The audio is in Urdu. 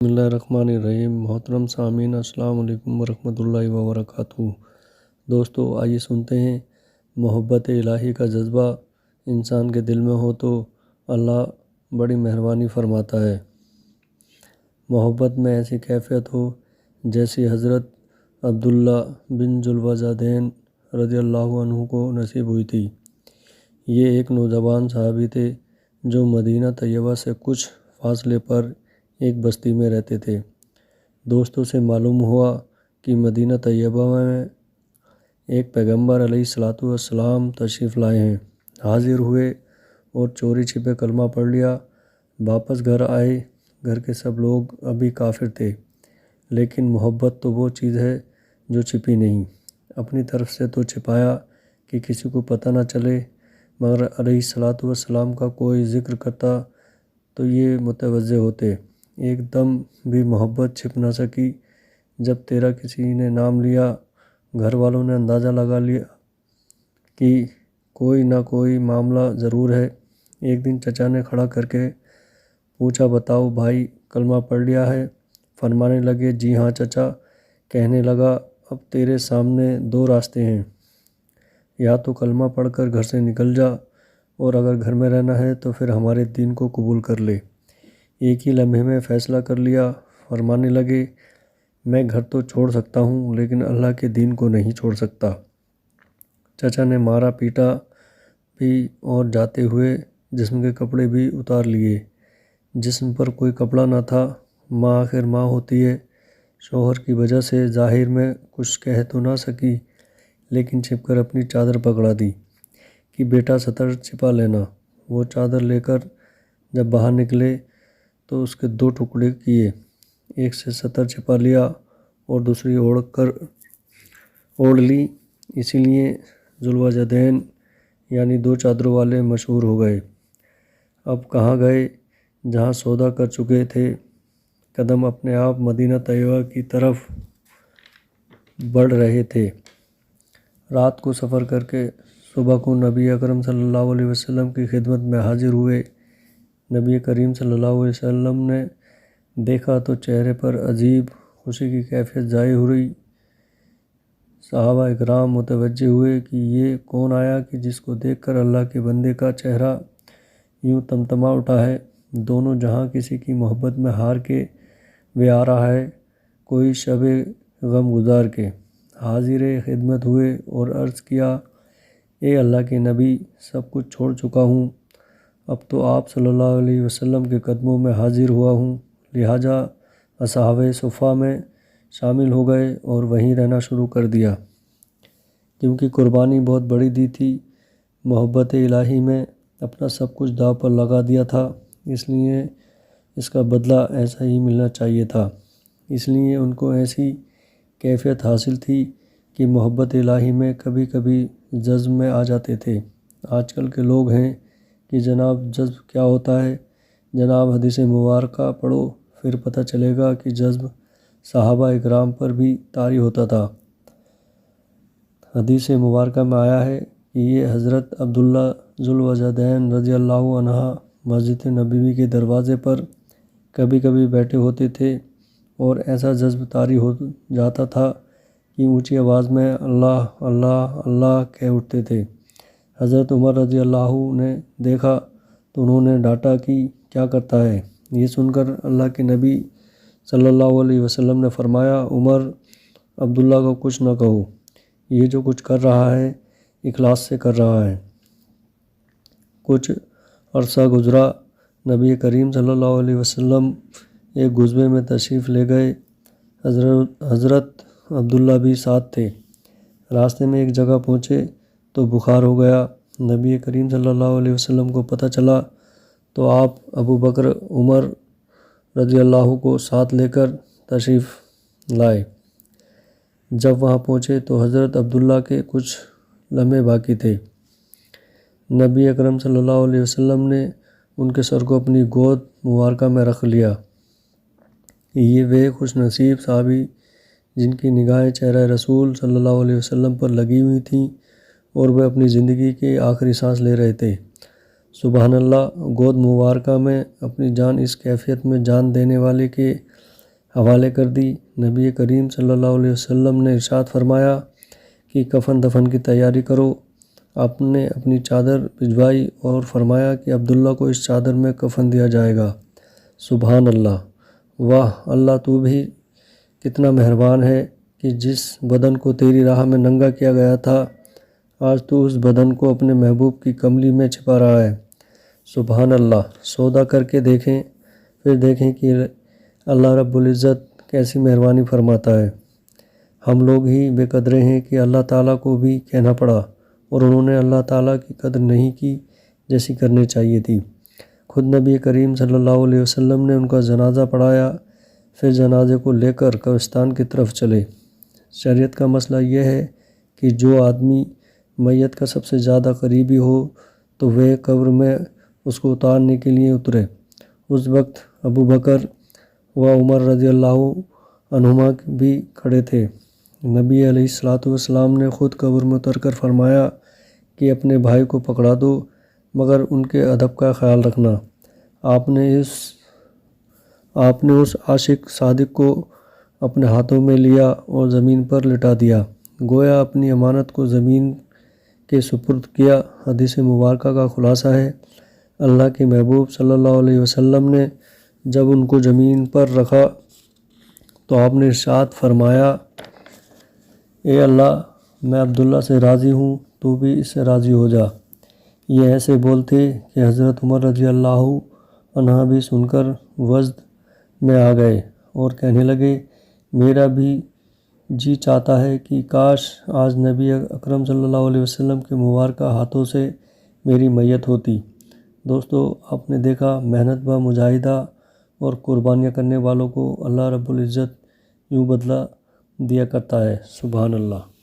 بسم اللہ الرحمن الرحیم۔ محترم سامعین، السلام علیکم ورحمۃ اللہ وبرکاتہ۔ دوستو، آئیے سنتے ہیں، محبت الہی کا جذبہ انسان کے دل میں ہو تو اللہ بڑی مہربانی فرماتا ہے۔ محبت میں ایسی کیفیت ہو جیسی حضرت عبداللہ بن ذوالوجہین رضی اللہ عنہ کو نصیب ہوئی تھی۔ یہ ایک نوجوان صحابی تھے جو مدینہ طیبہ سے کچھ فاصلے پر ایک بستی میں رہتے تھے۔ دوستوں سے معلوم ہوا کہ مدینہ طیبہ میں ایک پیغمبر علیہ السلام تشریف لائے ہیں۔ حاضر ہوئے اور چوری چھپے کلمہ پڑھ لیا۔ واپس گھر آئے۔ گھر کے سب لوگ ابھی کافر تھے، لیکن محبت تو وہ چیز ہے جو چھپی نہیں۔ اپنی طرف سے تو چھپایا کہ کسی کو پتہ نہ چلے، مگر علیہ السلام کا کوئی ذکر کرتا تو یہ متوجہ ہوتے۔ ایک دم بھی محبت چھپ نہ سکی۔ جب تیرا کسی نے نام لیا، گھر والوں نے اندازہ لگا لیا کہ کوئی نہ کوئی معاملہ ضرور ہے۔ ایک دن چچا نے کھڑا کر کے پوچھا، بتاؤ بھائی، کلمہ پڑھ لیا ہے؟ فرمانے لگے، جی ہاں چچا۔ کہنے لگا، اب تیرے سامنے دو راستے ہیں، یا تو کلمہ پڑھ کر گھر سے نکل جا، اور اگر گھر میں رہنا ہے تو پھر ہمارے دین کو قبول کر لے۔ ایک ہی لمحے میں فیصلہ کر لیا۔ فرمانے لگے، میں گھر تو چھوڑ سکتا ہوں لیکن اللہ کے دین کو نہیں چھوڑ سکتا۔ چچا نے مارا پیٹا بھی اور جاتے ہوئے جسم کے کپڑے بھی اتار لیے۔ جسم پر کوئی کپڑا نہ تھا۔ ماں آخر ماں ہوتی ہے۔ شوہر کی وجہ سے ظاہر میں کچھ کہہ تو نہ سکی، لیکن چھپ کر اپنی چادر پکڑا دی کہ بیٹا ستر چھپا لینا۔ وہ چادر لے کر جب باہر نکلے تو اس کے دو ٹکڑے کیے، ایک سے ستر چھپا لیا اور دوسری اوڑھ لی۔ اسی لیے ذوالوجہین یعنی دو چادروں والے مشہور ہو گئے۔ اب کہاں گئے جہاں سودا کر چکے تھے۔ قدم اپنے آپ مدینہ طیبہ کی طرف بڑھ رہے تھے۔ رات کو سفر کر کے صبح کو نبی اکرم صلی اللہ علیہ وسلم کی خدمت میں حاضر ہوئے۔ نبی کریم صلی اللہ علیہ وسلم نے دیکھا تو چہرے پر عجیب خوشی کی کیفیت ظاہر ہوئی۔ صحابہ اکرام متوجہ ہوئے کہ یہ کون آیا کہ جس کو دیکھ کر اللہ کے بندے کا چہرہ یوں تمتما اٹھا ہے۔ دونوں جہاں کسی کی محبت میں ہار کے وہ آ رہا ہے، کوئی شب غم گزار کے۔ حاضر خدمت ہوئے اور عرض کیا، اے اللہ کے نبی، سب کچھ چھوڑ چکا ہوں، اب تو آپ صلی اللہ علیہ وسلم کے قدموں میں حاضر ہوا ہوں۔ لہٰذا اصحاب صفہ میں شامل ہو گئے اور وہیں رہنا شروع کر دیا، کیونکہ قربانی بہت بڑی دی تھی۔ محبت الہی میں اپنا سب کچھ داؤ پر لگا دیا تھا، اس لیے اس کا بدلہ ایسا ہی ملنا چاہیے تھا۔ اس لیے ان کو ایسی کیفیت حاصل تھی کہ محبت الہی میں کبھی کبھی جذب میں آ جاتے تھے۔ آج کل کے لوگ ہیں کہ جناب جذب کیا ہوتا ہے؟ جناب حدیث مبارکہ پڑھو، پھر پتہ چلے گا کہ جذب صحابہ اکرام پر بھی طاری ہوتا تھا۔ حدیث مبارکہ میں آیا ہے کہ یہ حضرت عبداللہ ذوالوجہین رضی اللہ عنہ مسجد نبوی کے دروازے پر کبھی کبھی بیٹھے ہوتے تھے اور ایسا جذب طاری ہو جاتا تھا کہ اونچی آواز میں اللہ اللہ اللہ کہہ اٹھتے تھے۔ حضرت عمر رضی اللہ نے دیکھا تو انہوں نے ڈانٹا کہ کیا کرتا ہے؟ یہ سن کر اللہ کے نبی صلی اللہ علیہ وسلم نے فرمایا، عمر، عبداللہ کو کچھ نہ کہو، یہ جو کچھ کر رہا ہے اخلاص سے کر رہا ہے۔ کچھ عرصہ گزرا۔ نبی کریم صلی اللہ علیہ وسلم ایک غزوے میں تشریف لے گئے۔ حضرت عبداللہ بھی ساتھ تھے۔ راستے میں ایک جگہ پہنچے تو بخار ہو گیا۔ نبی کریم صلی اللہ علیہ وسلم کو پتہ چلا تو آپ ابو بکر عمر رضی اللہ کو ساتھ لے کر تشریف لائے۔ جب وہاں پہنچے تو حضرت عبداللہ کے کچھ لمحے باقی تھے۔ نبی اکرم صلی اللہ علیہ وسلم نے ان کے سر کو اپنی گود مبارکہ میں رکھ لیا۔ یہ وہ خوش نصیب صحابی جن کی نگاہیں چہرہ رسول صلی اللہ علیہ وسلم پر لگی ہوئی تھیں اور وہ اپنی زندگی کے آخری سانس لے رہے تھے۔ سبحان اللہ، گود مبارکہ میں اپنی جان اس کیفیت میں جان دینے والے کے حوالے کر دی۔ نبی کریم صلی اللہ علیہ وسلم نے ارشاد فرمایا کہ کفن دفن کی تیاری کرو۔ آپ نے اپنی چادر بھجوائی اور فرمایا کہ عبداللہ کو اس چادر میں کفن دیا جائے گا۔ سبحان اللہ، واہ اللہ، تو بھی کتنا مہربان ہے کہ جس بدن کو تیری راہ میں ننگا کیا گیا تھا، آج تو اس بدن کو اپنے محبوب کی کملی میں چھپا رہا ہے۔ سبحان اللہ، سودا کر کے دیکھیں، پھر دیکھیں کہ اللہ رب العزت کیسی مہربانی فرماتا ہے۔ ہم لوگ ہی بے قدرے ہیں کہ اللہ تعالیٰ کو بھی کہنا پڑا، اور انہوں نے اللہ تعالیٰ کی قدر نہیں کی جیسی کرنی چاہیے تھی۔ خود نبی کریم صلی اللہ علیہ وسلم نے ان کا جنازہ پڑھایا، پھر جنازے کو لے کر قبرستان کی طرف چلے۔ شریعت کا مسئلہ یہ ہے کہ جو آدمی میت کا سب سے زیادہ قریبی ہو تو وہ قبر میں اس کو اتارنے کے لیے اترے۔ اس وقت ابو بکر و عمر رضی اللہ عنہما بھی کھڑے تھے۔ نبی علیہ السلام نے خود قبر میں اتر کر فرمایا کہ اپنے بھائی کو پکڑا دو، مگر ان کے ادب کا خیال رکھنا۔ آپ نے اس عاشق صادق کو اپنے ہاتھوں میں لیا اور زمین پر لٹا دیا، گویا اپنی امانت کو زمین کے سپرد کیا۔ حدیث مبارکہ کا خلاصہ ہے، اللہ کے محبوب صلی اللہ علیہ وسلم نے جب ان کو زمین پر رکھا تو آپ نے ارشاد فرمایا، اے اللہ، میں عبداللہ سے راضی ہوں، تو بھی اس سے راضی ہو جا۔ یہ ایسے بول تھے کہ حضرت عمر رضی اللہ عنہ بھی سن کر وجد میں آ گئے اور کہنے لگے، میرا بھی جی چاہتا ہے کہ کاش آج نبی اکرم صلی اللہ علیہ وسلم کے مبارکہ ہاتھوں سے میری میت ہوتی۔ دوستو، آپ نے دیکھا، محنت با مجاہدہ اور قربانیاں کرنے والوں کو اللہ رب العزت یوں بدلہ دیا کرتا ہے۔ سبحان اللہ۔